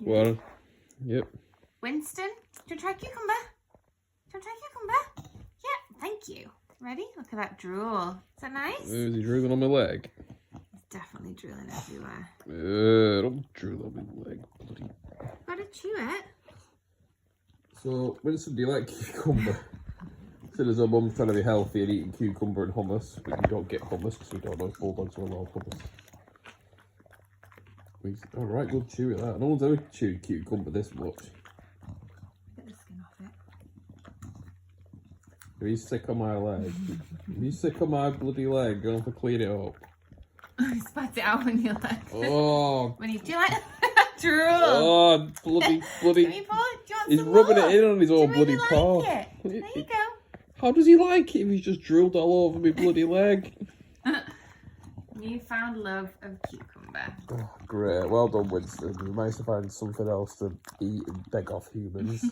Well, yep. Winston, do you want to try cucumber? Do you want to try cucumber? Yeah, thank you. Ready? Look at that drool. Is that nice? Is he drooling on my leg? He's definitely drooling everywhere. Don't drool on my leg, bloody. Gotta chew it. So, Winston, do you like cucumber? So there's a mum trying to be healthy and eating cucumber and hummus, but you don't get hummus because we don't know if bulldogs are allowed hummus. Alright, good chew at that. No one's ever chewed cucumber this much. Get the skin off it. If he's sick on my leg, if he's sick on my bloody leg, you're going to have to clean it up. Spat it out on your leg. Oh, When you do like drool. oh, bloody. Can you pull it? Do you want He's some rubbing more? it in on his Do you own really bloody paw. like it? There you go. How does he like it if he's just drooled all over my bloody leg? Newfound love of cucumber. Oh, great, well done, Winston. It was nice to find something else to eat and beg off humans.